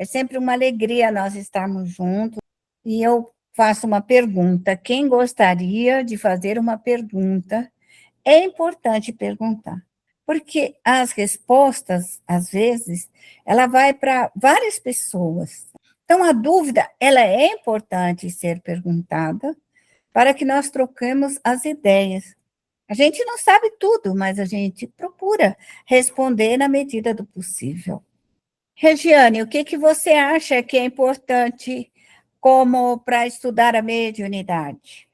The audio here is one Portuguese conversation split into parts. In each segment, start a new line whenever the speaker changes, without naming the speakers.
É sempre uma alegria nós estarmos juntos. E eu faço uma pergunta. Quem gostaria de fazer uma pergunta? É importante perguntar, porque as respostas, às vezes, ela vai para várias pessoas. Então, a dúvida, ela é importante ser perguntada para que nós troquemos as ideias. A gente não sabe tudo, mas a gente procura responder na medida do possível. Regiane, o que, que você acha que é importante como para estudar a mediunidade?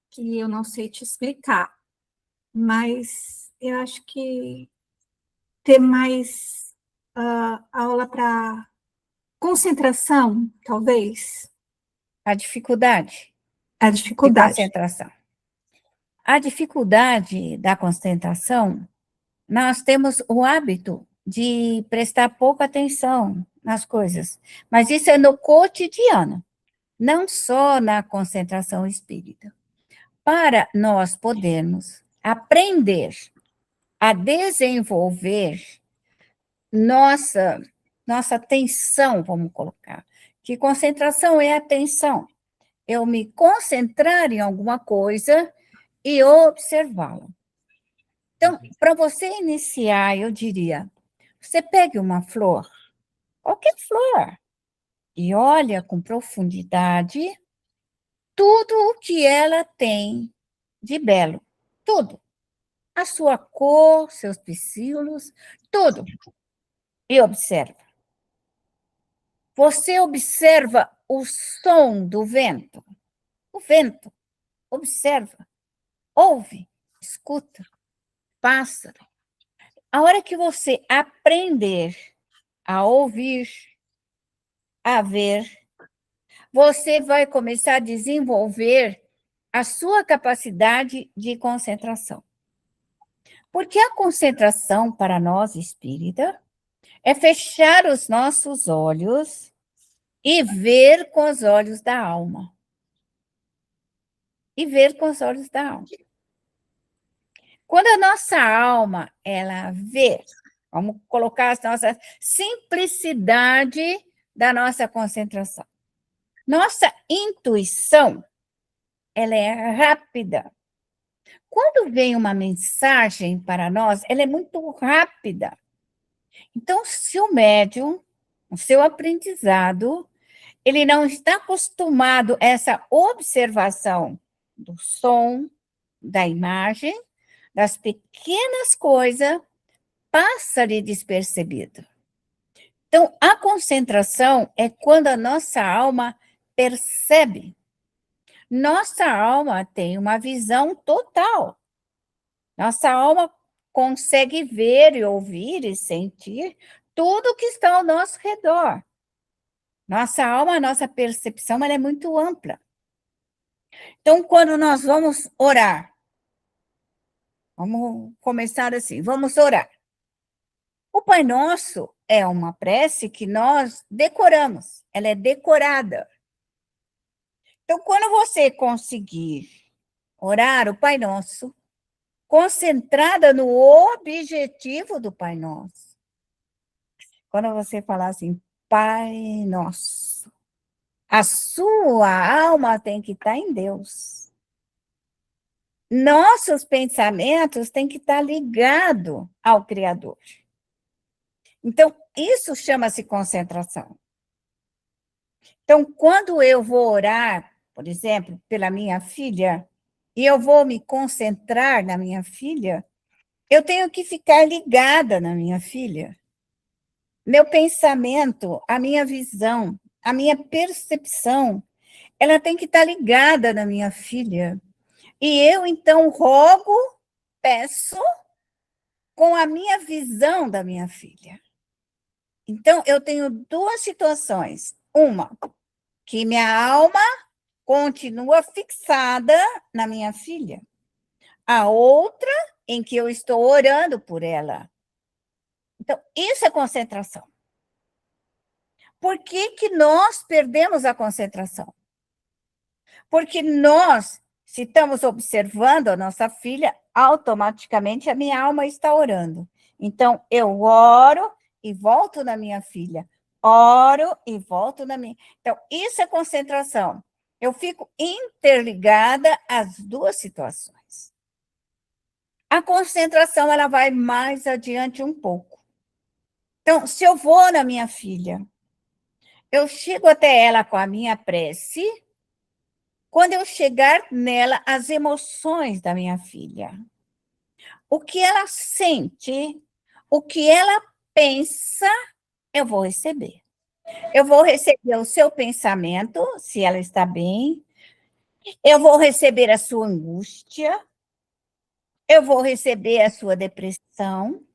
Que eu não sei te explicar, mas eu acho que ter mais aula para concentração, talvez.
A dificuldade
A
de
dificuldade.
concentração. A dificuldade da concentração, nós temos o hábito de prestar pouca atenção nas coisas, mas isso é no cotidiano, não só na concentração espírita. Para nós podermos aprender a desenvolver nossa atenção, vamos colocar, que concentração é atenção. Eu me concentrar em alguma coisa e observá-la. Então, para você iniciar, eu diria, você pegue uma flor, qualquer flor, e olha com profundidade tudo o que ela tem de belo, tudo. A sua cor, seus pecíolos, tudo. E observa. Você observa o som do vento. O vento. Observa. Ouve. Escuta. Pássaro. A hora que você aprender a ouvir, a ver, você vai começar a desenvolver a sua capacidade de concentração. Porque a concentração para nós espírita é fechar os nossos olhos e ver com os olhos da alma. E ver com os olhos da alma. Quando a nossa alma, ela vê, vamos colocar a nossa simplicidade da nossa concentração. Nossa intuição, ela é rápida. Quando vem uma mensagem para nós, ela é muito rápida. Então, se o médium, o seu aprendizado, ele não está acostumado a essa observação do som, da imagem, das pequenas coisas, passa-lhe despercebido. Então, a concentração é quando a nossa alma percebe. Nossa alma tem uma visão total. Nossa alma consegue ver e ouvir e sentir tudo que está ao nosso redor. Nossa alma, nossa percepção, ela é muito ampla. Então, quando nós vamos orar, vamos começar assim, vamos orar. O Pai Nosso é uma prece que nós decoramos, ela é decorada. Então, quando você conseguir orar o Pai Nosso, concentrada no objetivo do Pai Nosso, quando você falar assim, Pai Nosso, a sua alma tem que estar em Deus. Nossos pensamentos têm que estar ligados ao Criador. Então, isso chama-se concentração. Então, quando eu vou orar, por exemplo, pela minha filha, e eu vou me concentrar na minha filha, eu tenho que ficar ligada na minha filha. Meu pensamento, a minha visão, a minha percepção, ela tem que estar ligada na minha filha. E eu, então, rogo, peço, com a minha visão da minha filha. Então, eu tenho duas situações. Uma, que minha alma continua fixada na minha filha. A outra, em que eu estou orando por ela. Então, isso é concentração. Por que que nós perdemos a concentração? Porque nós, se estamos observando a nossa filha, automaticamente a minha alma está orando. Então, eu oro e volto na minha filha. oro e volto na minha. Então, isso é concentração. Eu fico interligada às duas situações. A concentração, ela vai mais adiante um pouco. Então, se eu vou na minha filha, eu chego até ela com a minha prece, quando eu chegar nela, as emoções da minha filha. O que ela sente, o que ela pensa, eu vou receber. Eu vou receber o seu pensamento, se ela está bem. Eu vou receber a sua angústia. Eu vou receber a sua depressão.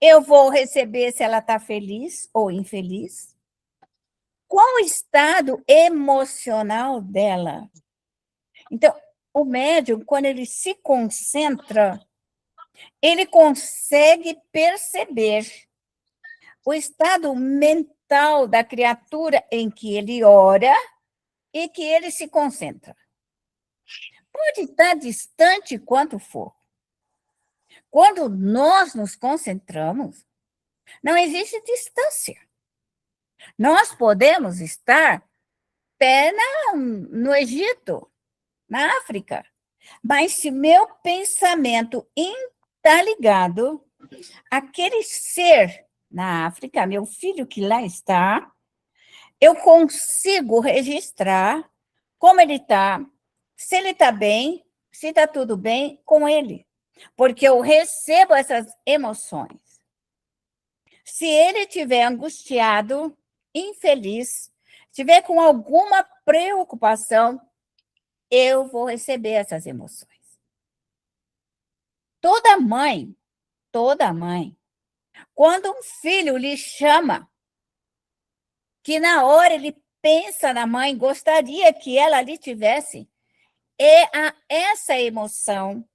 Eu vou receber se ela está feliz ou infeliz. Qual o estado emocional dela? Então, o médium, quando ele se concentra, ele consegue perceber o estado mental da criatura em que ele ora e que ele se concentra. Pode estar distante quanto for. Quando nós nos concentramos, não existe distância. Nós podemos estar pé no Egito, na África, mas se meu pensamento está ligado àquele ser na África, meu filho que lá está, eu consigo registrar como ele está, se ele está bem, se está tudo bem com ele, porque eu recebo essas emoções. Se ele estiver angustiado, infeliz, estiver com alguma preocupação, eu vou receber essas emoções. Toda mãe, quando um filho lhe chama, que na hora ele pensa na mãe, gostaria que ela ali tivesse, essa emoção,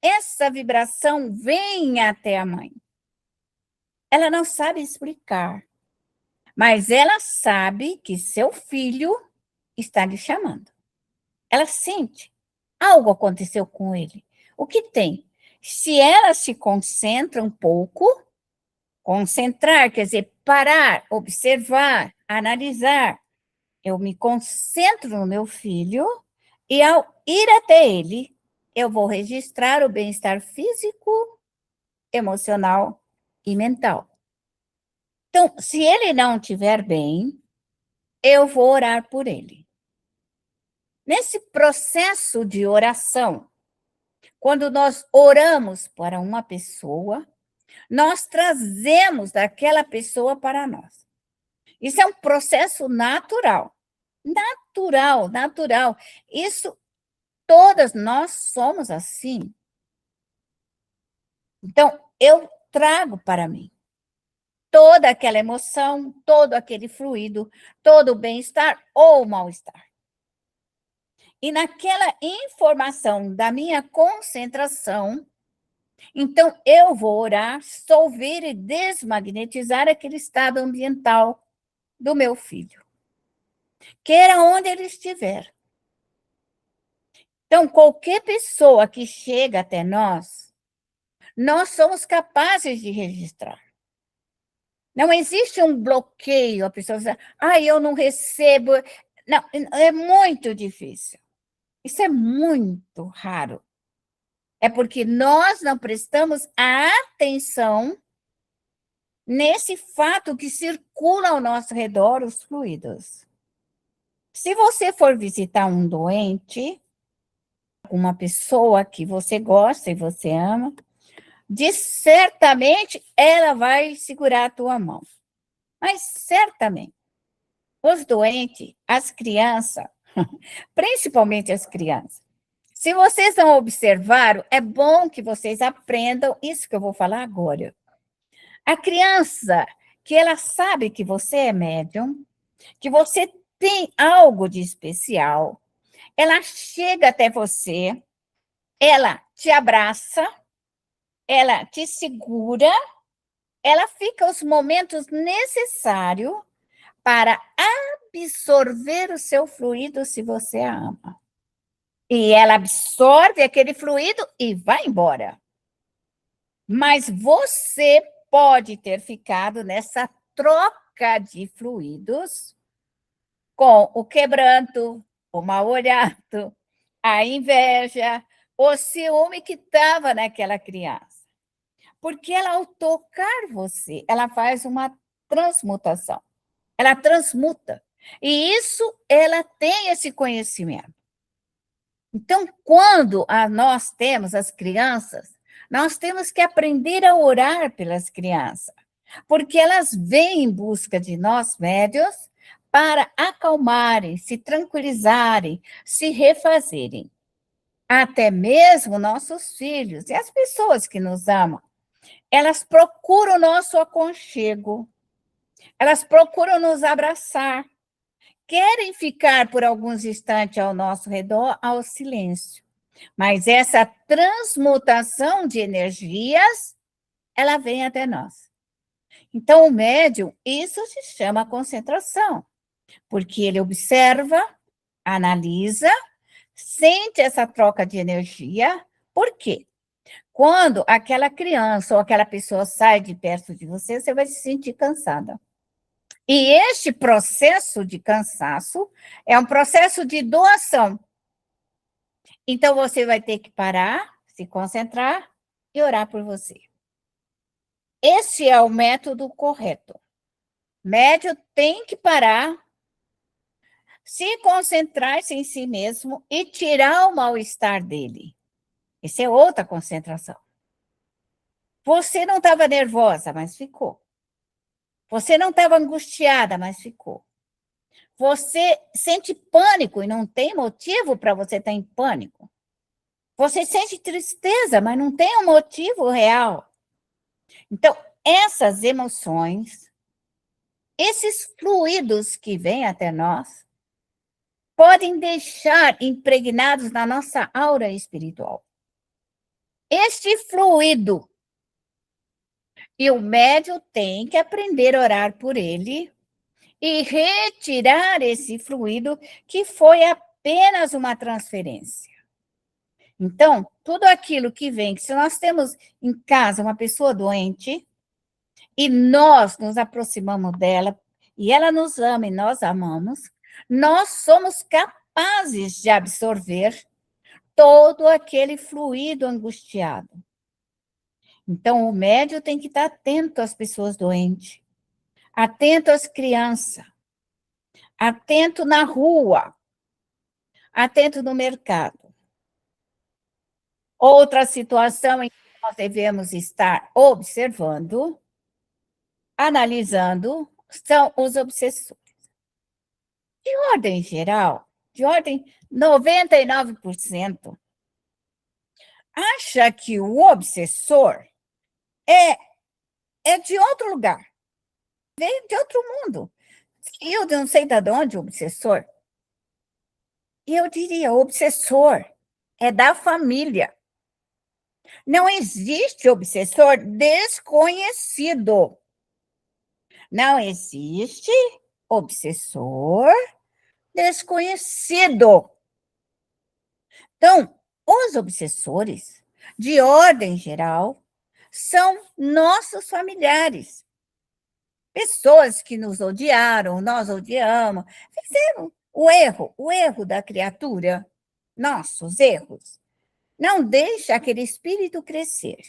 essa vibração vem até a mãe. Ela não sabe explicar, mas ela sabe que seu filho está lhe chamando. Ela sente. Algo aconteceu com ele. O que tem? Se ela se concentra um pouco, concentrar, quer dizer, parar, observar, analisar. Eu me concentro no meu filho e, ao ir até ele, eu vou registrar o bem-estar físico, emocional e mental. Então, se ele não estiver bem, eu vou orar por ele. Nesse processo de oração, quando nós oramos para uma pessoa, nós trazemos daquela pessoa para nós. Isso é um processo natural. Natural. Isso, todas nós somos assim. Então, eu trago para mim toda aquela emoção, todo aquele fluido, todo o bem-estar ou mal-estar. E naquela informação da minha concentração, então eu vou orar, dissolver e desmagnetizar aquele estado ambiental do meu filho, queira onde ele estiver. Então, qualquer pessoa que chega até nós somos capazes de registrar. Não existe um bloqueio, a pessoa diz, eu não recebo. Não, é muito difícil. Isso é muito raro. É porque nós não prestamos atenção nesse fato que circula ao nosso redor os fluidos. Se você for visitar um doente, uma pessoa que você gosta e você ama, certamente ela vai segurar a tua mão. Mas certamente, os doentes, as crianças, principalmente as crianças, se vocês não observaram, é bom que vocês aprendam isso que eu vou falar agora. A criança, que ela sabe que você é médium, que você tem algo de especial, ela chega até você, ela te abraça, ela te segura, ela fica os momentos necessários para absorver o seu fluido se você a ama. E ela absorve aquele fluido e vai embora. Mas você pode ter ficado nessa troca troca de fluidos com o quebranto, o mal-olhado, a inveja, o ciúme que estava naquela criança. Porque ela, ao tocar você, ela faz uma transmutação. Ela transmuta. E isso, ela tem esse conhecimento. Então, quando nós temos as crianças, nós temos que aprender a orar pelas crianças, porque elas vêm em busca de nós, médios, para acalmarem, se tranquilizarem, se refazerem. Até mesmo nossos filhos e as pessoas que nos amam, elas procuram o nosso aconchego, elas procuram nos abraçar, querem ficar por alguns instantes ao nosso redor, ao silêncio. Mas essa transmutação de energias, ela vem até nós. Então, o médium, isso se chama concentração, porque ele observa, analisa, sente essa troca de energia. Por quê? Quando aquela criança ou aquela pessoa sai de perto de você, você vai se sentir cansada. E este processo de cansaço é um processo de doação. Então, você vai ter que parar, se concentrar e orar por você. Esse é o método correto. Médium tem que parar, se concentrar-se em si mesmo e tirar o mal-estar dele. Essa é outra concentração. Você não estava nervosa, mas ficou. Você não estava angustiada, mas ficou. Você sente pânico e não tem motivo para você estar em pânico. Você sente tristeza, mas não tem um motivo real. Então, essas emoções, esses fluidos que vêm até nós, podem deixar impregnados na nossa aura espiritual. Este fluido, e o médium tem que aprender a orar por ele e retirar esse fluido que foi apenas uma transferência. Então, tudo aquilo que vem, que se nós temos em casa uma pessoa doente e nós nos aproximamos dela e ela nos ama e nós amamos, nós somos capazes de absorver todo aquele fluido angustiado. Então, o médium tem que estar atento às pessoas doentes, atento às crianças, atento na rua, atento no mercado. Outra situação em que nós devemos estar observando, analisando, são os obsessores. De ordem geral, de ordem 99%, acha que o obsessor é de outro lugar, veio de outro mundo. Eu não sei de onde o obsessor. E eu diria, o obsessor é da família. Não existe obsessor desconhecido. Não existe obsessor desconhecido. Então, os obsessores, de ordem geral, são nossos familiares. Pessoas que nos odiaram, nós odiamos, fizeram o erro da criatura, nossos erros. Não deixa aquele espírito crescer.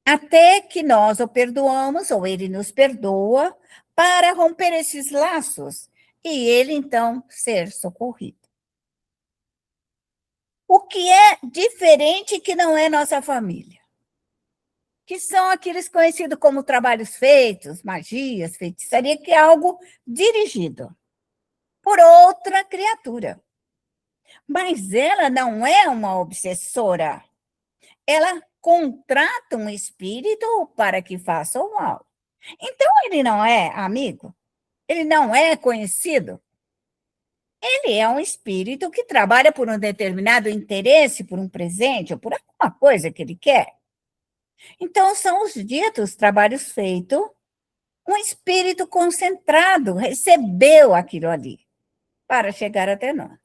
Até que nós o perdoamos, ou ele nos perdoa, para romper esses laços e ele, então, ser socorrido. O que é diferente que não é nossa família? Que são aqueles conhecidos como trabalhos feitos, magias, feitiçaria, que é algo dirigido por outra criatura. Mas ela não é uma obsessora. Ela contrata um espírito para que faça o mal. Então, ele não é amigo? Ele não é conhecido? Ele é um espírito que trabalha por um determinado interesse, por um presente, ou por alguma coisa que ele quer. Então, são os ditos trabalhos feitos, um espírito concentrado recebeu aquilo ali para chegar até nós.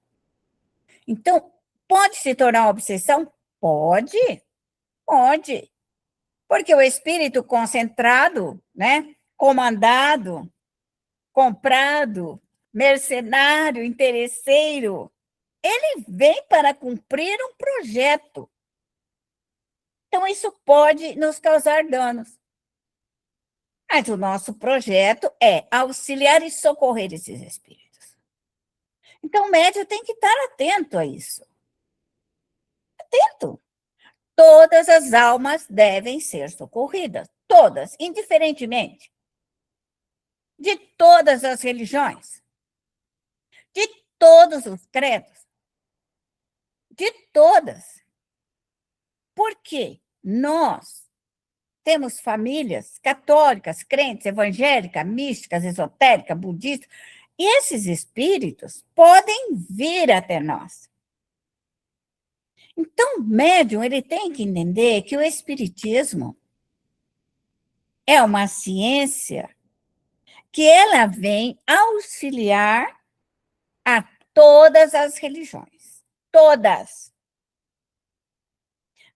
Então, pode se tornar uma obsessão? Pode, pode. Porque o espírito concentrado, né, comandado comprado, mercenário, interesseiro. Ele vem para cumprir um projeto. Então, isso pode nos causar danos. Mas o nosso projeto é auxiliar e socorrer esses espíritos. Então, o médium tem que estar atento a isso. Atento. Todas as almas devem ser socorridas. Todas, indiferentemente. De todas as religiões. De todos os credos. De todas. Porque nós temos famílias católicas, crentes, evangélicas, místicas, esotéricas, budistas, e esses espíritos podem vir até nós. Então, o médium ele tem que entender que o espiritismo é uma ciência que ela vem auxiliar a todas as religiões. Todas.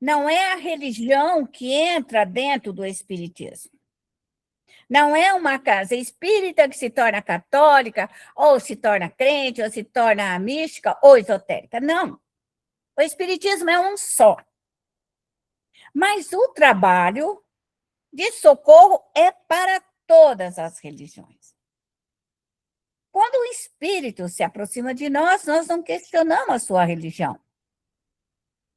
Não é a religião que entra dentro do espiritismo. Não é uma casa espírita que se torna católica, ou se torna crente, ou se torna mística, ou esotérica. Não. O espiritismo é um só. Mas o trabalho de socorro é para todas as religiões. Quando o espírito se aproxima de nós, nós não questionamos a sua religião.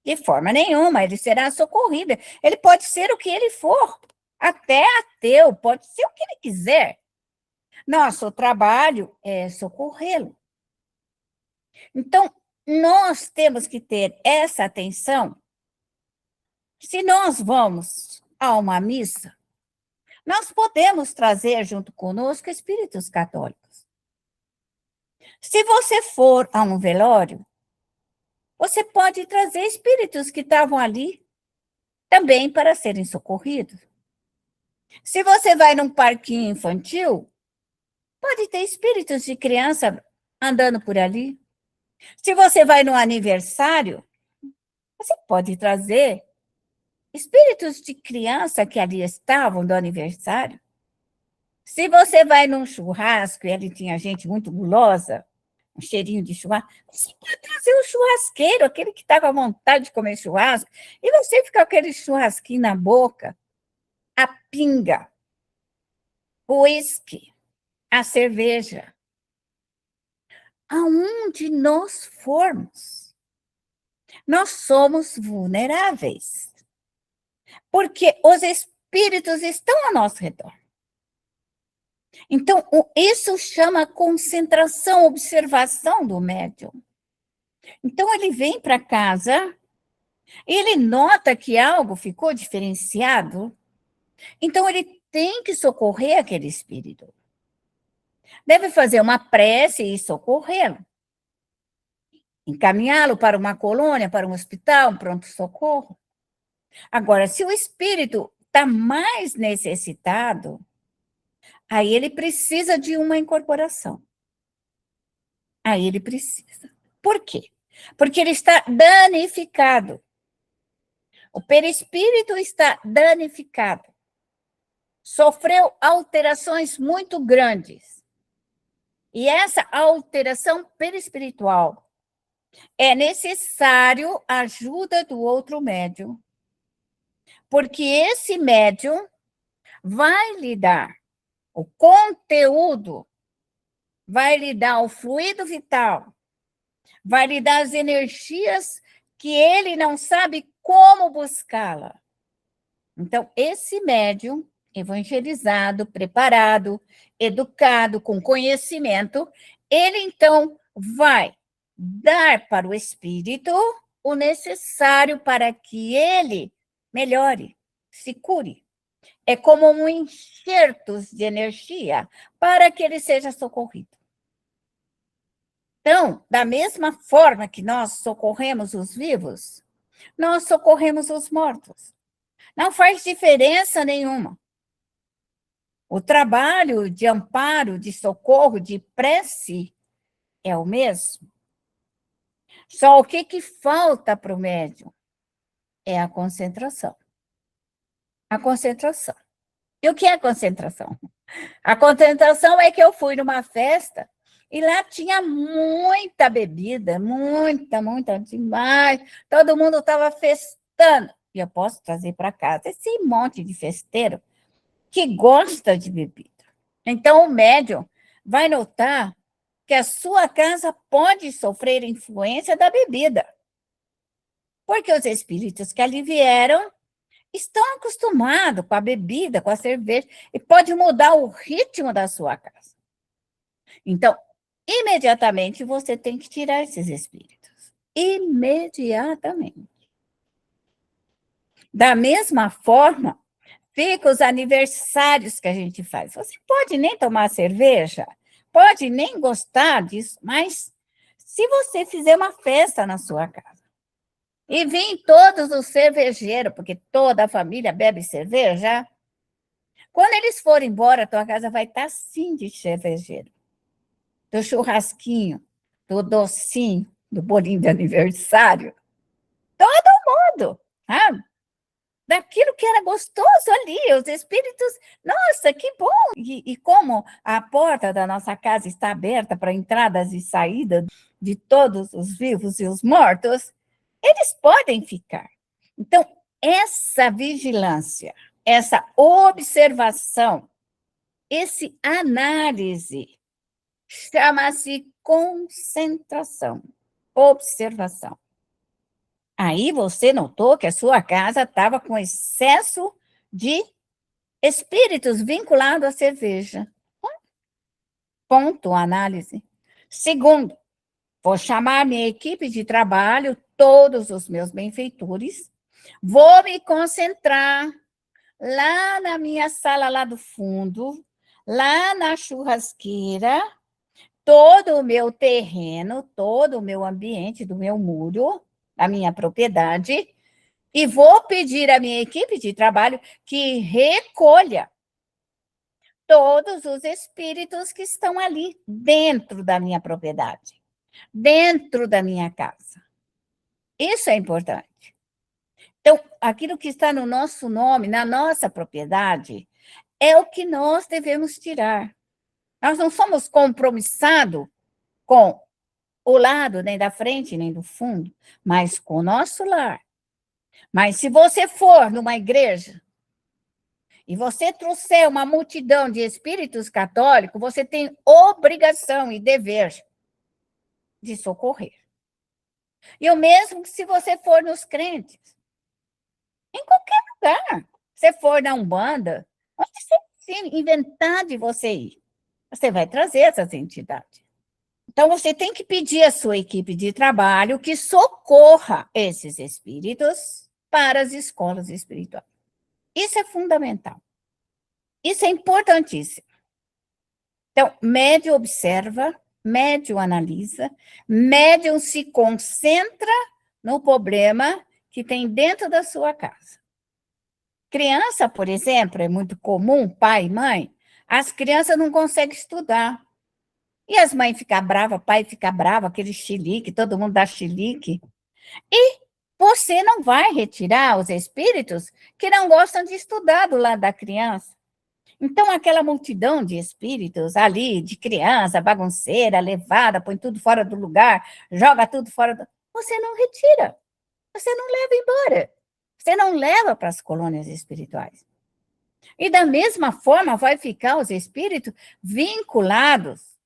De forma nenhuma, ele será socorrido. Ele pode ser o que ele for, até ateu, pode ser o que ele quiser. Nosso trabalho é socorrê-lo. Então, nós temos que ter essa atenção. Se nós vamos a uma missa, nós podemos trazer junto conosco espíritos católicos. Se você for a um velório, você pode trazer espíritos que estavam ali também para serem socorridos. Se você vai num parquinho infantil, pode ter espíritos de criança andando por ali. Se você vai num aniversário, você pode trazer espíritos de criança que ali estavam do aniversário. Se você vai num churrasco e ali tinha gente muito gulosa, um cheirinho de churrasco, você pode trazer o churrasqueiro, aquele que está com vontade de comer churrasco, e você fica com aquele churrasquinho na boca, a pinga, o uísque, a cerveja. Aonde nós formos, nós somos vulneráveis, porque os espíritos estão ao nosso redor. Então, isso chama concentração, observação do médium. Então, ele vem para casa, ele nota que algo ficou diferenciado, então ele tem que socorrer aquele espírito. Deve fazer uma prece e socorrê-lo. Encaminhá-lo para uma colônia, para um hospital, um pronto-socorro. Agora, se o espírito está mais necessitado, aí ele precisa de uma incorporação. Aí ele precisa. Por quê? Porque ele está danificado. O perispírito está danificado. Sofreu alterações muito grandes. E essa alteração perispiritual é necessário a ajuda do outro médium, porque esse médium vai lhe dar o conteúdo, vai lhe dar o fluido vital, vai lhe dar as energias que ele não sabe como buscá-la. Então, esse médium evangelizado, preparado, educado, com conhecimento, ele então vai dar para o espírito o necessário para que ele melhore, se cure. É como um enxerto de energia para que ele seja socorrido. Então, da mesma forma que nós socorremos os vivos, nós socorremos os mortos. Não faz diferença nenhuma. O trabalho de amparo, de socorro, de prece é o mesmo. Só o que falta para o médium? É a concentração. A concentração. E o que é concentração? A concentração é que eu fui numa festa e lá tinha muita bebida, muita demais. Todo mundo estava festando. E eu posso trazer para casa esse monte de festeiro que gosta de bebida. Então, o médium vai notar que a sua casa pode sofrer influência da bebida, porque os espíritos que ali vieram estão acostumados com a bebida, com a cerveja, e pode mudar o ritmo da sua casa. Então, imediatamente você tem que tirar esses espíritos. Imediatamente. Da mesma forma, fica os aniversários que a gente faz. Você pode nem tomar cerveja, pode nem gostar disso, mas se você fizer uma festa na sua casa e vir todos os cervejeiros, porque toda a família bebe cerveja, quando eles forem embora, a tua casa vai estar assim de cervejeiro. Do churrasquinho, do docinho, do bolinho de aniversário, tudo, sabe? Daquilo que era gostoso ali, os espíritos, nossa, que bom! E como a porta da nossa casa está aberta para entradas e saídas de todos os vivos e os mortos, eles podem ficar. Então, essa vigilância, essa observação, esse análise, chama-se concentração, observação. Aí você notou que a sua casa estava com excesso de espíritos vinculados à cerveja. Ponto, análise. Segundo, vou chamar minha equipe de trabalho, todos os meus benfeitores, vou me concentrar lá na minha sala lá do fundo, lá na churrasqueira, todo o meu terreno, todo o meu ambiente do meu muro, da minha propriedade, e vou pedir à minha equipe de trabalho que recolha todos os espíritos que estão ali dentro da minha propriedade, dentro da minha casa. Isso é importante. Então, aquilo que está no nosso nome, na nossa propriedade, é o que nós devemos tirar. Nós não somos compromissados com o lado, nem da frente, nem do fundo, mas com o nosso lar. Mas se você for numa igreja e você trouxer uma multidão de espíritos católicos, você tem obrigação e dever de socorrer. E o mesmo que se você for nos crentes, em qualquer lugar, se for na Umbanda, onde você inventar de você ir, você vai trazer essas entidades. Então, você tem que pedir à sua equipe de trabalho que socorra esses espíritos para as escolas espirituais. Isso é fundamental. Isso é importantíssimo. Então, médium observa, médium analisa, médium se concentra no problema que tem dentro da sua casa. Criança, por exemplo, é muito comum, pai e mãe, as crianças não conseguem estudar. E as mães ficam bravas, pai fica bravo, aquele chilique, todo mundo dá chilique. E você não vai retirar os espíritos que não gostam de estudar do lado da criança. Então, aquela multidão de espíritos ali, de criança, bagunceira, levada, põe tudo fora do lugar, joga tudo fora do... Você não retira, você não leva embora, você não leva para as colônias espirituais. E da mesma forma vai ficar os espíritos vinculados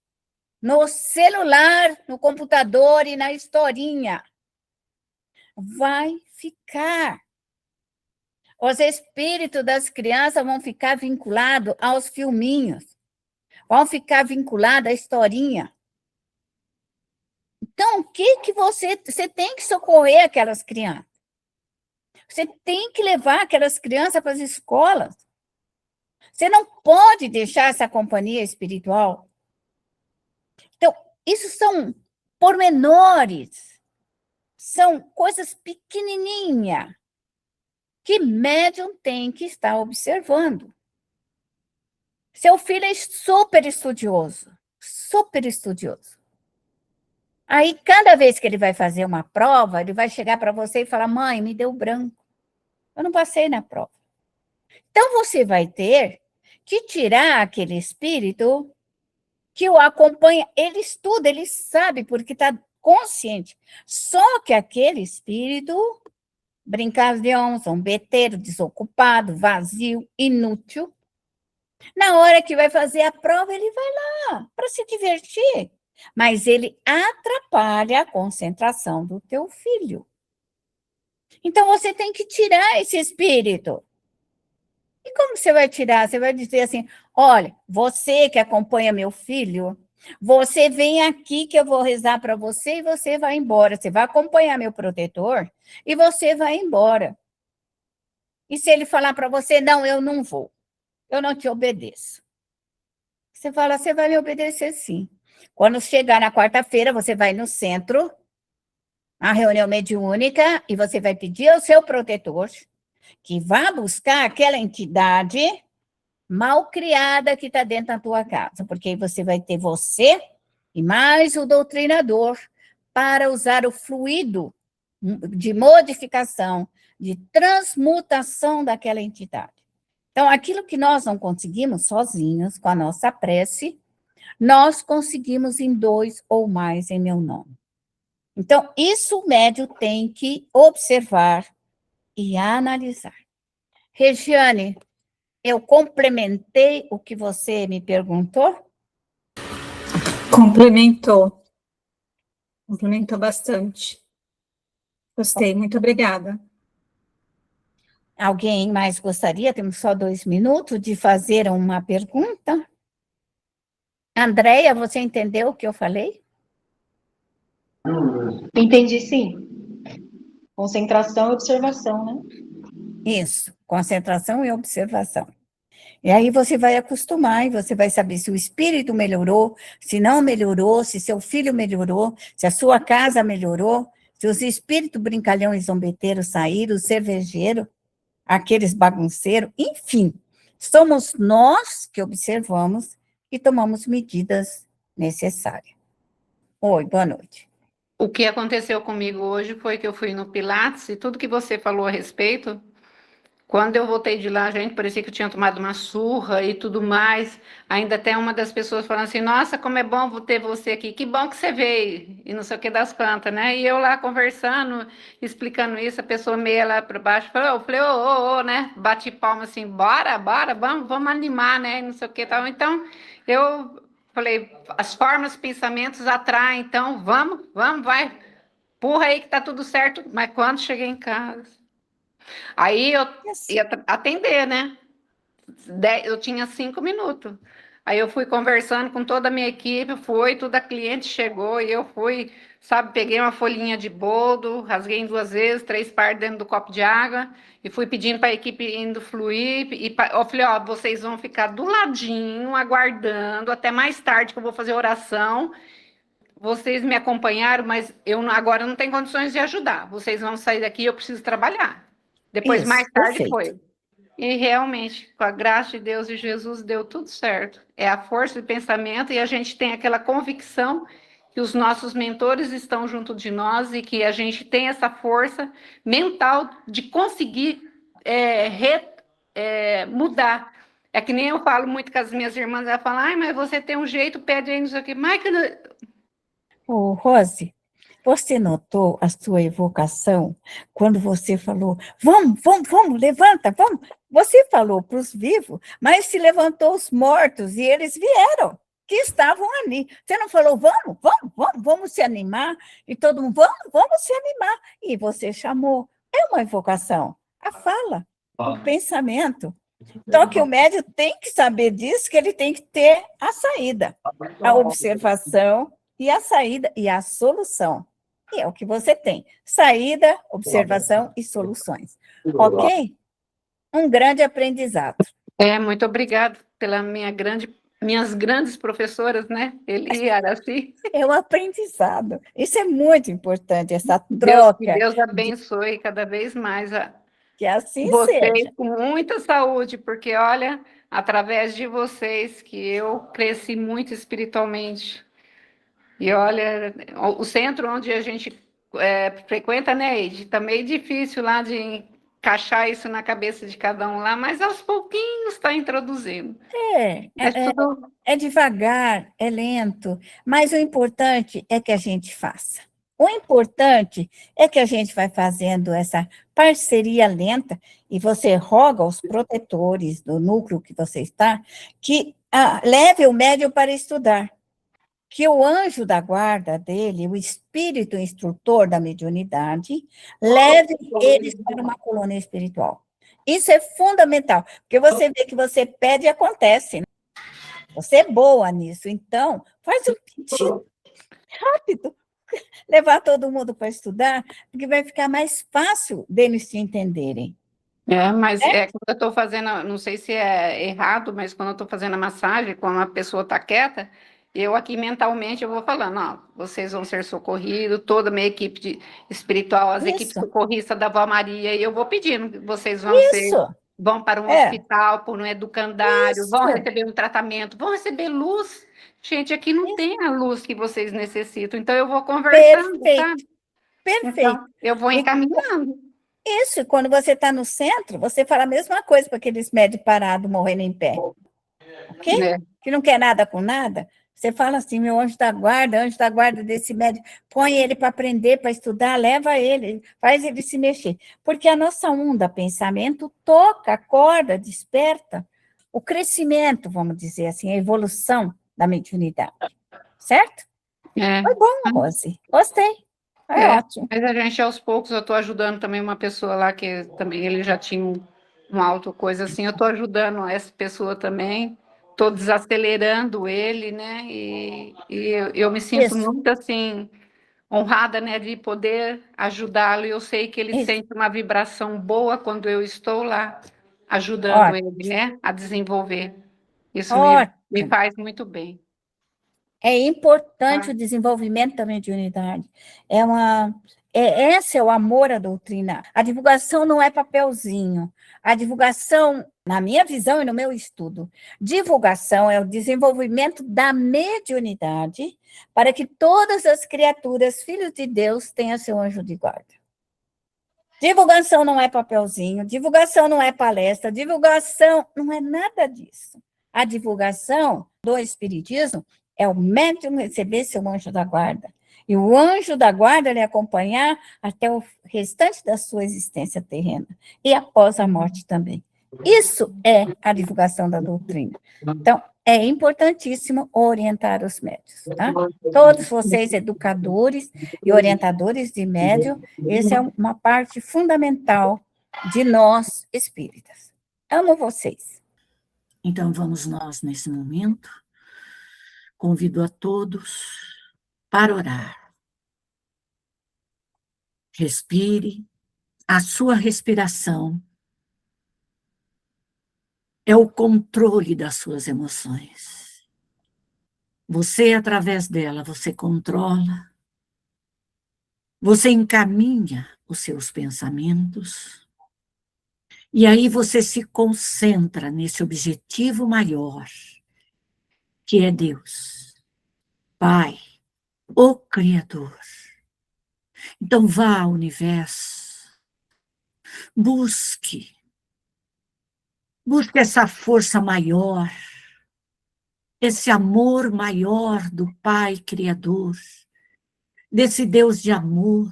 no celular, no computador e na historinha. Vai ficar. Os espíritos das crianças vão ficar vinculados aos filminhos, vão ficar vinculados à historinha. Então, o que você tem que socorrer aquelas crianças? Você tem que levar aquelas crianças para as escolas. Você não pode deixar essa companhia espiritual. Então, isso são pormenores, são coisas pequenininhas que médium tem que estar observando. Seu filho é super estudioso, super estudioso. Aí, cada vez que ele vai fazer uma prova, ele vai chegar para você e falar, mãe, me deu branco. Eu não passei na prova. Então, você vai ter te tirar aquele espírito que o acompanha. Ele estuda, ele sabe, porque está consciente. Só que aquele espírito brincalhão, zombeteiro, desocupado, vazio, inútil, na hora que vai fazer a prova, ele vai lá para se divertir. Mas ele atrapalha a concentração do teu filho. Então, você tem que tirar esse espírito. E como você vai tirar? Você vai dizer assim, olha, você que acompanha meu filho, você vem aqui que eu vou rezar para você e você vai embora. Você vai acompanhar meu protetor e você vai embora. E se ele falar para você, não, eu não vou, eu não te obedeço. Você fala, você vai me obedecer sim. Quando chegar na quarta-feira, você vai no centro, a reunião mediúnica, e você vai pedir ao seu protetor que vá buscar aquela entidade mal criada que está dentro da tua casa, porque aí você vai ter você e mais o doutrinador para usar o fluido de modificação, de transmutação daquela entidade. Então, aquilo que nós não conseguimos sozinhos, com a nossa prece, nós conseguimos em 2 ou mais em meu nome. Então, isso o médium tem que observar e analisar. Regiane, eu complementei o que você me perguntou?
Complementou bastante. Gostei, muito obrigada.
Alguém mais gostaria, temos só 2 minutos, de fazer uma pergunta? Andréia, você entendeu o que eu falei?
Entendi, sim. Concentração e observação, né?
Isso, concentração e observação. E aí você vai acostumar e você vai saber se o espírito melhorou, se não melhorou, se seu filho melhorou, se a sua casa melhorou, se os espíritos brincalhão e zombeteiros saíram, o cervejeiro, aqueles bagunceiros, enfim. Somos nós que observamos e tomamos medidas necessárias. Oi, boa noite.
O que aconteceu comigo hoje foi que eu fui no Pilates e tudo que você falou a respeito, quando eu voltei de lá, gente, parecia que eu tinha tomado uma surra e tudo mais. Ainda até uma das pessoas falando assim, nossa, como é bom ter você aqui, que bom que você veio, e não sei o que das plantas, né? E eu lá conversando, explicando isso, a pessoa meia lá para baixo, eu falei, ô, né? Bati palma assim, bora, vamos animar, né? E não sei o que tal. Então, eu falei, as formas, pensamentos atraem, então vamos, vai, empurra aí que tá tudo certo. Mas quando cheguei em casa, aí eu ia atender, né? Eu tinha 5 minutos. Aí eu fui conversando com toda a minha equipe, toda a cliente chegou e eu fui, sabe, peguei uma folhinha de boldo, rasguei em 2 vezes, 3 partes dentro do copo de água e fui pedindo para a equipe indo fluir. Eu falei, ó, vocês vão ficar do ladinho, aguardando até mais tarde que eu vou fazer oração. Vocês me acompanharam, mas agora não tenho condições de ajudar. Vocês vão sair daqui, eu preciso trabalhar. Depois,
Isso,
mais tarde,
perfeito.
foi. E realmente, com a graça de Deus e Jesus, deu tudo certo. É a força de pensamento e a gente tem aquela convicção que os nossos mentores estão junto de nós e que a gente tem essa força mental de conseguir mudar. É que nem eu falo muito com as minhas irmãs, elas falam, ai, mas você tem um jeito, pede aí, não sei o quê. Mas
Ô, Rose, você notou a sua evocação quando você falou, vamos, levanta, vamos. Você falou para os vivos, mas se levantou os mortos e eles vieram, que estavam ali. Você não falou, vamos se animar? E todo mundo, vamos se animar. E você chamou. É uma evocação. A fala, o pensamento. Só que o médium tem que saber disso, que ele tem que ter a saída, a observação e a saída e a solução. E é o que você tem: saída, observação e soluções. Ok? Um grande aprendizado.
muito obrigado pela minhas grandes professoras, né? Eli e Araci.
É um aprendizado. Isso é muito importante, essa
Que
troca.
Deus abençoe cada vez mais
Que assim
vocês
seja.
com muita saúde, porque olha, através de vocês que eu cresci muito espiritualmente. E olha, o centro onde a gente frequenta, né, Eide, tá meio difícil lá de encaixar isso na cabeça de cada um lá, mas aos pouquinhos está introduzindo. Mas tudo...
É devagar, é lento, mas o importante é que a gente faça. O importante é que a gente vai fazendo essa parceria lenta e você roga aos protetores do núcleo que você está que leve o médium para estudar, que o anjo da guarda dele, o espírito instrutor da mediunidade, leve eles para uma colônia espiritual. Isso é fundamental, porque você vê que você pede e acontece, né? Você é boa nisso, então faz o pedido rápido, levar todo mundo para estudar, porque vai ficar mais fácil deles te entenderem.
Mas quando eu estou fazendo, não sei se é errado, mas quando eu estou fazendo a massagem, quando a pessoa está quieta, eu aqui mentalmente eu vou falando, ó, vocês vão ser socorridos, toda a minha equipe espiritual, as equipes socorristas da Vó Maria, e eu vou pedindo, vocês vão para um hospital, por um educandário, vão receber um tratamento, vão receber luz. Gente, aqui não tem a luz que vocês necessitam, então eu vou conversando, sabe?
Perfeito.
Então, eu vou encaminhando.
Isso, e quando você está no centro, você fala a mesma coisa para aqueles médicos parados morrendo em pé. Ok? Que não quer nada com nada. Você fala assim, meu anjo da guarda desse médico, põe ele para aprender, para estudar, leva ele, faz ele se mexer. Porque a nossa onda pensamento toca, acorda, desperta o crescimento, vamos dizer assim, a evolução da mediunidade. Certo? Foi bom, Rose. Gostei. Ótimo.
Mas a gente, aos poucos, eu estou ajudando também uma pessoa lá que também ele já tinha um auto coisa assim, eu estou ajudando essa pessoa também, estou desacelerando ele, né? E eu me sinto muito assim honrada, né, de poder ajudá-lo. E eu sei que ele sente uma vibração boa quando eu estou lá ajudando ele, né, a desenvolver. Isso me faz muito bem.
É importante o desenvolvimento da mediunidade. Esse é o amor à doutrina. A divulgação não é papelzinho. A divulgação, na minha visão e no meu estudo, divulgação é o desenvolvimento da mediunidade para que todas as criaturas, filhos de Deus, tenham seu anjo de guarda. Divulgação não é papelzinho, divulgação não é palestra, divulgação não é nada disso. A divulgação do Espiritismo é o médium receber seu anjo da guarda. E o anjo da guarda lhe acompanhar até o restante da sua existência terrena. E após a morte também. Isso é a divulgação da doutrina. Então, é importantíssimo orientar os médiuns, tá? Todos vocês, educadores e orientadores de médium, essa é uma parte fundamental de nós, espíritas. Amo vocês.
Então, vamos nós, nesse momento, convido a todos para orar. Respire. A sua respiração é o controle das suas emoções. Você, através dela, você controla, você encaminha os seus pensamentos, e aí você se concentra nesse objetivo maior, que é Deus, Pai, o Criador. Então vá ao universo, busque essa força maior, esse amor maior do Pai Criador, desse Deus de amor,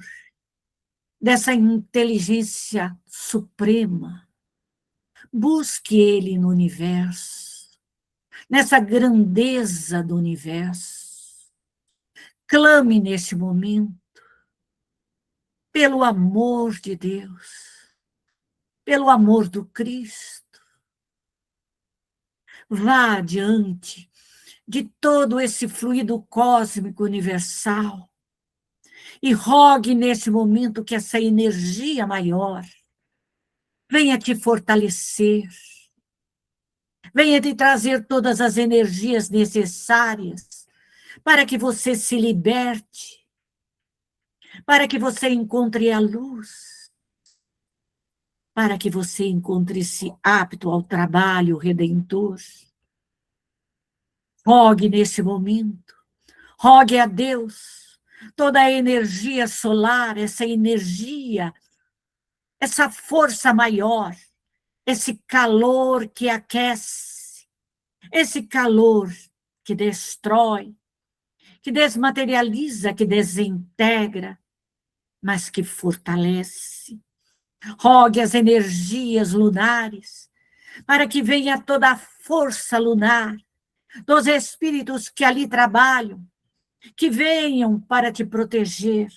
dessa inteligência suprema. Busque Ele no universo, nessa grandeza do universo. Clame neste momento pelo amor de Deus, pelo amor do Cristo. Vá adiante de todo esse fluido cósmico universal e rogue nesse momento que essa energia maior venha te fortalecer, venha te trazer todas as energias necessárias para que você se liberte, para que você encontre a luz, para que você encontre-se apto ao trabalho redentor. Rogue nesse momento, rogue a Deus, toda a energia solar, essa energia essa força maior, esse calor que aquece, esse calor que destrói, que desmaterializa, que desintegra, mas que fortalece. Rogue as energias lunares, para que venha toda a força lunar dos espíritos que ali trabalham, que venham para te proteger,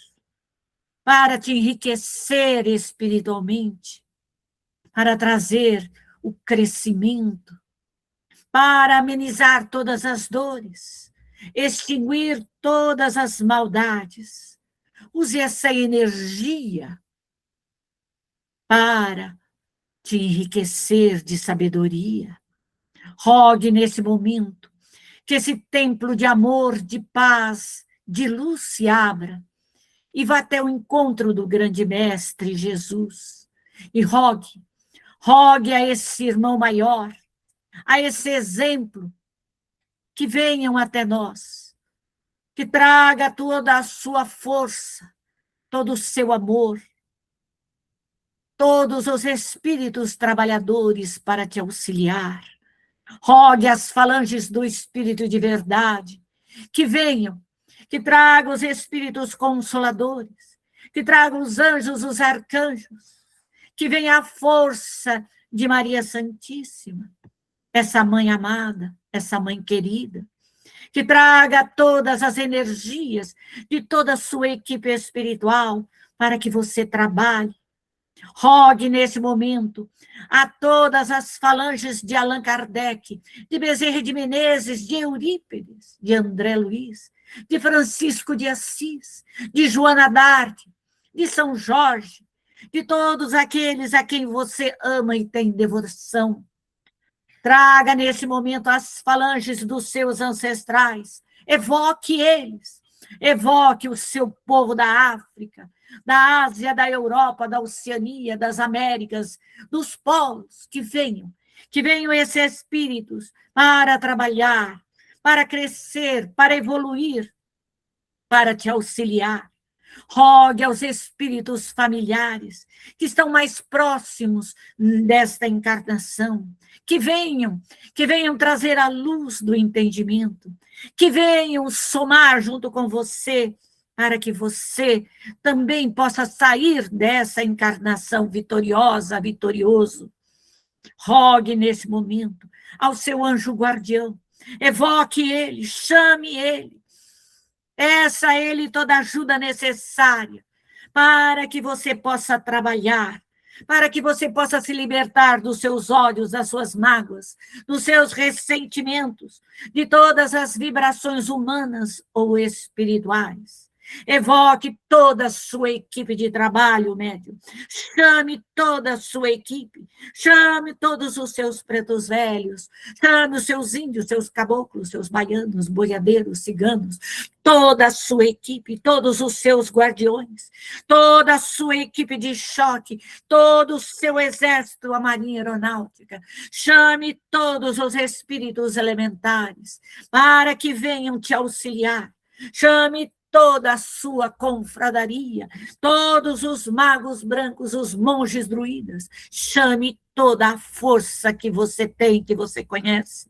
para te enriquecer espiritualmente, para trazer o crescimento, para amenizar todas as dores, extinguir todas as maldades. Use essa energia para te enriquecer de sabedoria. Rogue nesse momento que esse templo de amor, de paz, de luz se abra e vá até o encontro do grande mestre Jesus. E rogue a esse irmão maior, a esse exemplo, que venham até nós, que traga toda a sua força, todo o seu amor, todos os espíritos trabalhadores para te auxiliar. Rogue as falanges do Espírito de verdade, que venham, que tragam os espíritos consoladores, que tragam os anjos, os arcanjos, que venha a força de Maria Santíssima, essa mãe amada, essa mãe querida, que traga todas as energias de toda a sua equipe espiritual para que você trabalhe. Rogue nesse momento a todas as falanges de Allan Kardec, de Bezerra de Menezes, de Eurípides, de André Luiz, de Francisco de Assis, de Joana d'Arc, de São Jorge, de todos aqueles a quem você ama e tem devoção. Traga nesse momento as falanges dos seus ancestrais, evoque eles, evoque o seu povo da África, da Ásia, da Europa, da Oceania, das Américas, dos polos, que venham esses espíritos para trabalhar, para crescer, para evoluir, para te auxiliar. Rogue aos espíritos familiares que estão mais próximos desta encarnação, que venham trazer a luz do entendimento, que venham somar junto com você, para que você também possa sair dessa encarnação vitoriosa, vitorioso. Rogue nesse momento ao seu anjo guardião, evoque ele, chame ele, peça a ele toda a ajuda necessária para que você possa trabalhar, para que você possa se libertar dos seus ódios, das suas mágoas, dos seus ressentimentos, de todas as vibrações humanas ou espirituais. Evoque toda a sua equipe de trabalho, médium. Chame toda a sua equipe. Chame todos os seus pretos velhos. Chame os seus índios, seus caboclos, seus baianos, boiadeiros, ciganos. Toda a sua equipe, todos os seus guardiões. Toda a sua equipe de choque. Todo o seu exército, a marinha aeronáutica. Chame todos os espíritos elementares para que venham te auxiliar. Chame toda a sua confradaria, todos os magos brancos, os monges druidas, chame toda a força que você tem, que você conhece,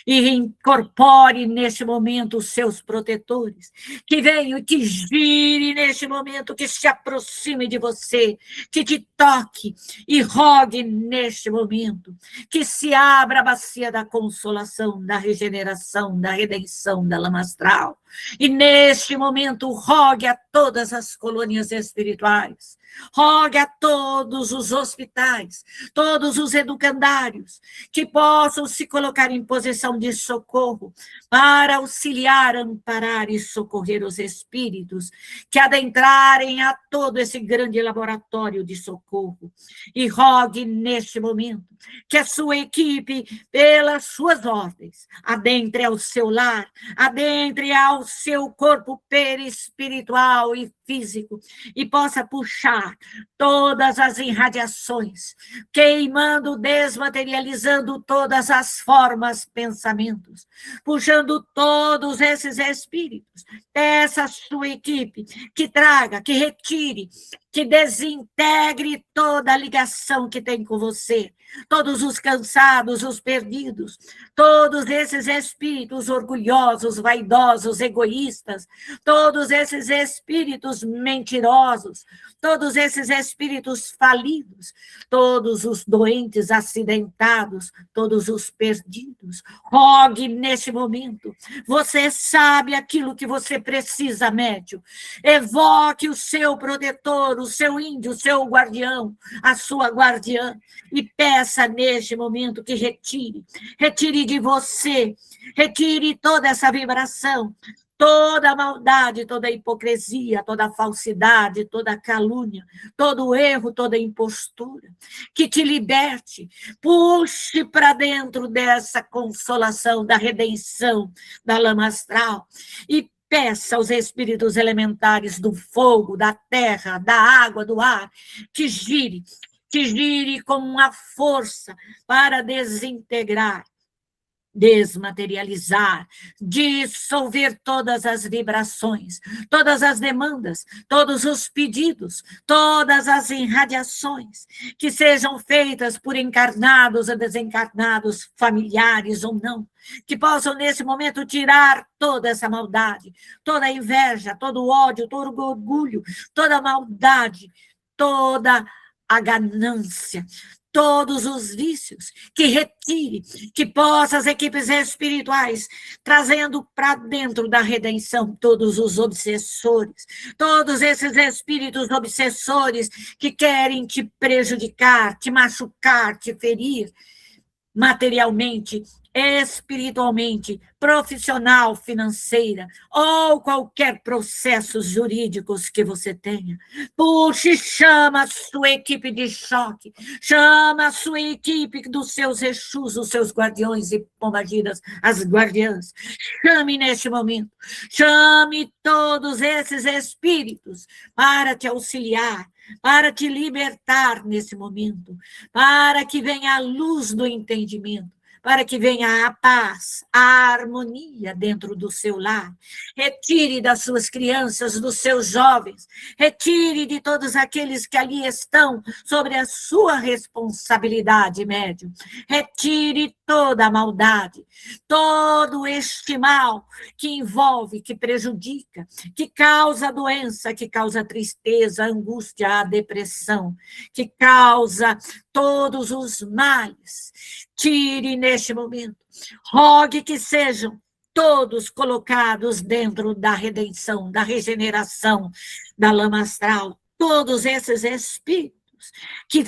e incorpore neste momento os seus protetores, que venham e que gire neste momento, que se aproxime de você, que te toque e rogue neste momento, que se abra a bacia da consolação, da regeneração, da redenção, da lama astral, e neste momento rogue a todas as colônias espirituais, rogue a todos os hospitais, todos os educandários, que possam se colocar em posição de socorro para auxiliar, amparar e socorrer os espíritos que adentrarem a todo esse grande laboratório de socorro. E rogue neste momento que a sua equipe, pelas suas ordens, adentre ao seu lar, adentre ao seu corpo perispiritual e físico, e possa puxar todas as irradiações, queimando, desmaterializando todas as formas, pensamentos, puxando todos esses espíritos, essa sua equipe, que traga, que retire, que desintegre toda a ligação que tem com você, todos os cansados, os perdidos, todos esses espíritos orgulhosos, vaidosos, egoístas, todos esses espíritos mentirosos, todos esses espíritos falidos, todos os doentes acidentados, todos os perdidos. Rogue neste momento. Você sabe aquilo que você precisa, médium. Evoque o seu protetor, o seu índio, o seu guardião, a sua guardiã, e peça neste momento que retire de você, retire toda essa vibração, toda a maldade, toda a hipocrisia, toda a falsidade, toda a calúnia, todo o erro, toda a impostura, que te liberte, puxe para dentro dessa consolação, da redenção, da lama astral, e peça aos espíritos elementares do fogo, da terra, da água, do ar, que gire com uma força para desintegrar, desmaterializar, dissolver todas as vibrações, todas as demandas, todos os pedidos, todas as irradiações que sejam feitas por encarnados ou desencarnados, familiares ou não, que possam nesse momento tirar toda essa maldade, toda a inveja, todo o ódio, todo o orgulho, toda a maldade, toda a ganância, todos os vícios, que retire, que possa as equipes espirituais, trazendo para dentro da redenção todos os obsessores, todos esses espíritos obsessores que querem te prejudicar, te machucar, te ferir, materialmente, espiritualmente, profissional, financeira, ou qualquer processos jurídicos que você tenha. Puxe, chama a sua equipe de choque, chama a sua equipe dos seus Exus, os seus guardiões e pombagiras, as guardiãs. Chame neste momento, chame todos esses espíritos para te auxiliar, para te libertar nesse momento, para que venha a luz do entendimento, para que venha a paz, a harmonia dentro do seu lar. Retire das suas crianças, dos seus jovens, retire de todos aqueles que ali estão sobre a sua responsabilidade, médium. Retire toda a maldade, todo este mal que envolve, que prejudica, que causa doença, que causa tristeza, angústia, a depressão, que causa todos os males. Tire neste momento, rogue que sejam todos colocados dentro da redenção, da regeneração, da lama astral, todos esses espíritos, que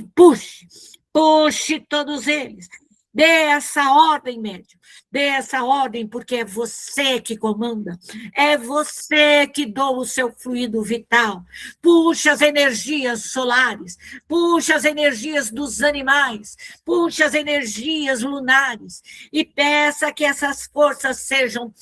puxe todos eles. Dê essa ordem, médium, dê essa ordem, porque é você que comanda, é você que doa o seu fluido vital. Puxa as energias solares, puxa as energias dos animais, puxa as energias lunares e peça que essas forças sejam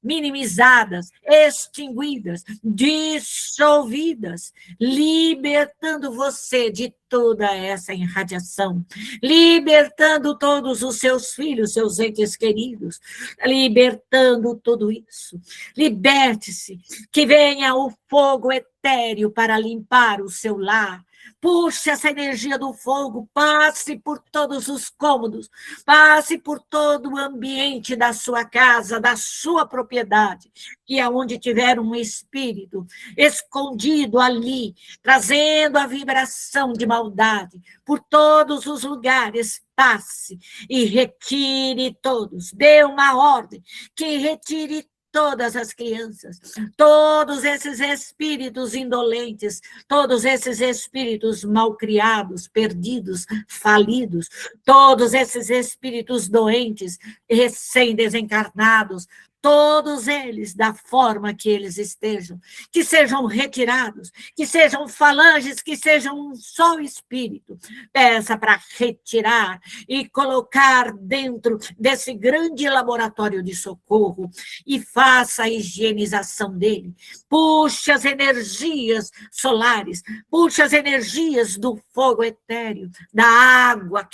minimizadas, extinguidas, dissolvidas, libertando você de toda essa irradiação, libertando todos os seus filhos, seus entes queridos, libertando tudo isso. Liberte-se, que venha o fogo etéreo para limpar o seu lar. Puxe essa energia do fogo, passe por todos os cômodos, passe por todo o ambiente da sua casa, da sua propriedade, e aonde tiver um espírito escondido ali, trazendo a vibração de maldade, por todos os lugares, passe e retire todos. Dê uma ordem que retire todas as crianças, todos esses espíritos indolentes, todos esses espíritos malcriados, perdidos, falidos, todos esses espíritos doentes, recém-desencarnados, todos eles, da forma que eles estejam, que sejam retirados, que sejam falanges, que sejam um só espírito. Peça para retirar e colocar dentro desse grande laboratório de socorro e faça a higienização dele. Puxe as energias solares, puxe as energias do fogo etéreo, da água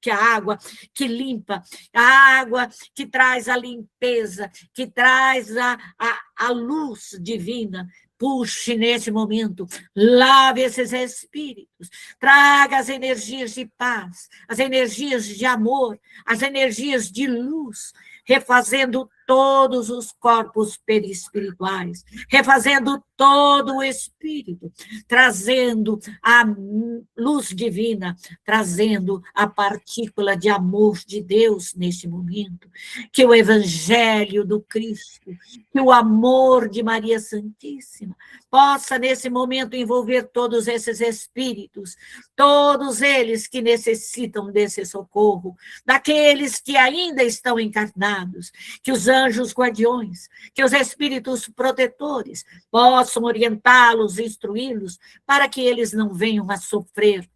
que a água que limpa, a água que traz a limpeza, que traz a luz divina, puxe nesse momento, lave esses espíritos, traga as energias de paz, as energias de amor, as energias de luz, refazendo todos os corpos perispirituais, refazendo todo o espírito, trazendo a luz divina, trazendo a partícula de amor de Deus neste momento, que o evangelho do Cristo, que o amor de Maria Santíssima possa nesse momento envolver todos esses espíritos, todos eles que necessitam desse socorro, daqueles que ainda estão encarnados, que os anjos guardiões, que os espíritos protetores possam orientá-los, instruí-los, para que eles não venham a sofrer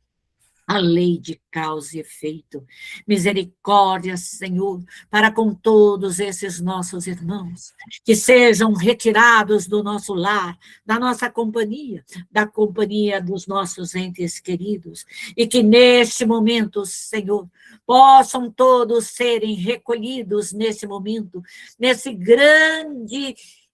a lei de causa e efeito. Misericórdia, Senhor, para com todos esses nossos irmãos, que sejam retirados do nosso lar, da nossa companhia, da companhia dos nossos entes queridos, e que neste momento, Senhor, possam todos serem recolhidos nesse momento, nesse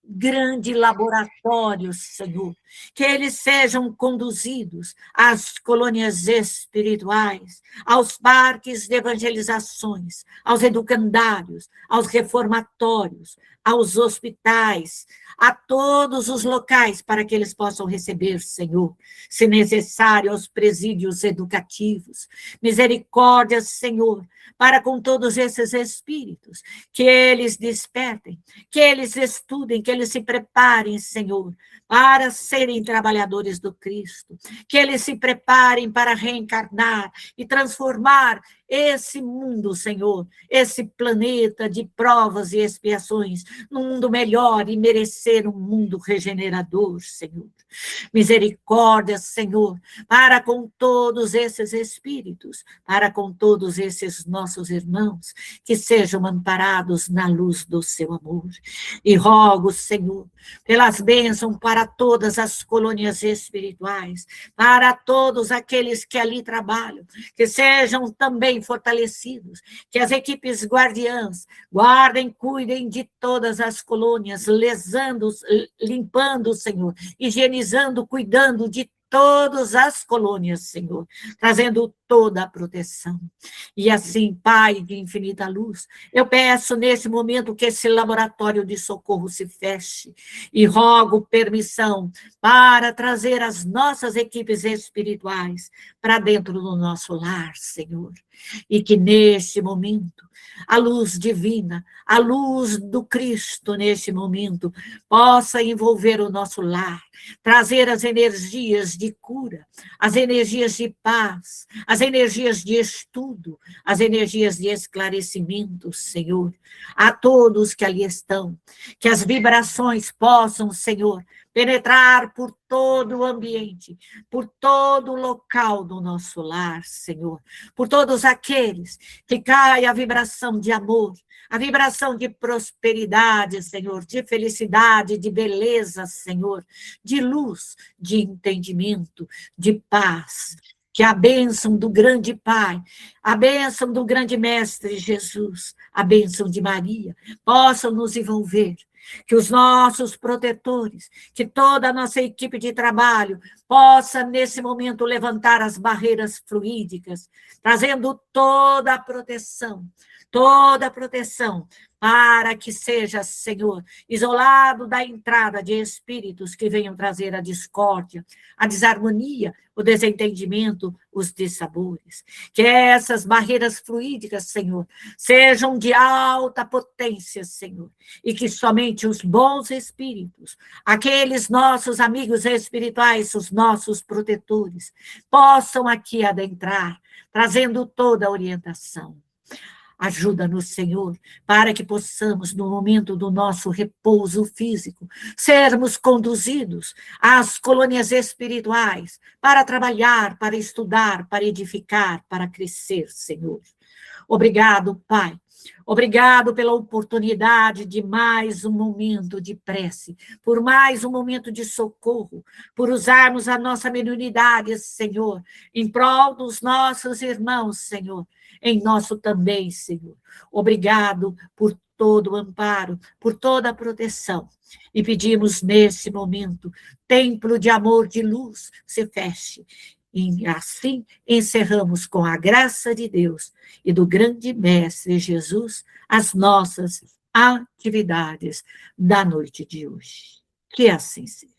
grande laboratório, Senhor, que eles sejam conduzidos às colônias espirituais, aos parques de evangelizações, aos educandários, aos reformatórios, aos hospitais, a todos os locais para que eles possam receber, Senhor, se necessário, aos presídios educativos. Misericórdia, Senhor, para com todos esses espíritos, que eles despertem, que eles estudem, que eles se preparem, Senhor, para serem trabalhadores do Cristo, que eles se preparem para reencarnar e transformar esse mundo, Senhor, esse planeta de provas e expiações, num mundo melhor e merecer um mundo regenerador, Senhor. Misericórdia, Senhor, para com todos esses espíritos, para com todos esses nossos irmãos, que sejam amparados na luz do seu amor. E rogo, Senhor, pelas bênçãos para todas as colônias espirituais, para todos aqueles que ali trabalham, que sejam também fortalecidos, que as equipes guardiãs guardem, cuidem de todas as colônias, lesando, limpando, Senhor, higienizando, cuidando de todas as colônias, Senhor, trazendo toda a proteção. E assim, Pai de infinita luz, eu peço nesse momento que esse laboratório de socorro se feche e rogo permissão para trazer as nossas equipes espirituais para dentro do nosso lar, Senhor. E que neste momento, a luz divina, a luz do Cristo neste momento, possa envolver o nosso lar, trazer as energias de cura, as energias de paz, as energias de estudo, as energias de esclarecimento, Senhor, a todos que ali estão, que as vibrações possam, Senhor, penetrar por todo o ambiente, por todo o local do nosso lar, Senhor, por todos aqueles que cai a vibração de amor, a vibração de prosperidade, Senhor, de felicidade, de beleza, Senhor, de luz, de entendimento, de paz. Que a bênção do grande Pai, a bênção do grande Mestre Jesus, a bênção de Maria, possam nos envolver. Que os nossos protetores, que toda a nossa equipe de trabalho possa, nesse momento, levantar as barreiras fluídicas, trazendo toda a proteção, para que seja, Senhor, isolado da entrada de espíritos que venham trazer a discórdia, a desarmonia, o desentendimento, os dissabores. Que essas barreiras fluídicas, Senhor, sejam de alta potência, Senhor, e que somente os bons espíritos, aqueles nossos amigos espirituais, os nossos protetores, possam aqui adentrar, trazendo toda a orientação. Ajuda-nos, Senhor, para que possamos, no momento do nosso repouso físico, sermos conduzidos às colônias espirituais para trabalhar, para estudar, para edificar, para crescer, Senhor. Obrigado, Pai. Obrigado pela oportunidade de mais um momento de prece, por mais um momento de socorro, por usarmos a nossa mediunidade, Senhor, em prol dos nossos irmãos, Senhor, em nosso também, Senhor. Obrigado por todo o amparo, por toda a proteção. E pedimos nesse momento, templo de amor, de luz, se feche. E assim encerramos com a graça de Deus e do grande Mestre Jesus as nossas atividades da noite de hoje. Que assim seja.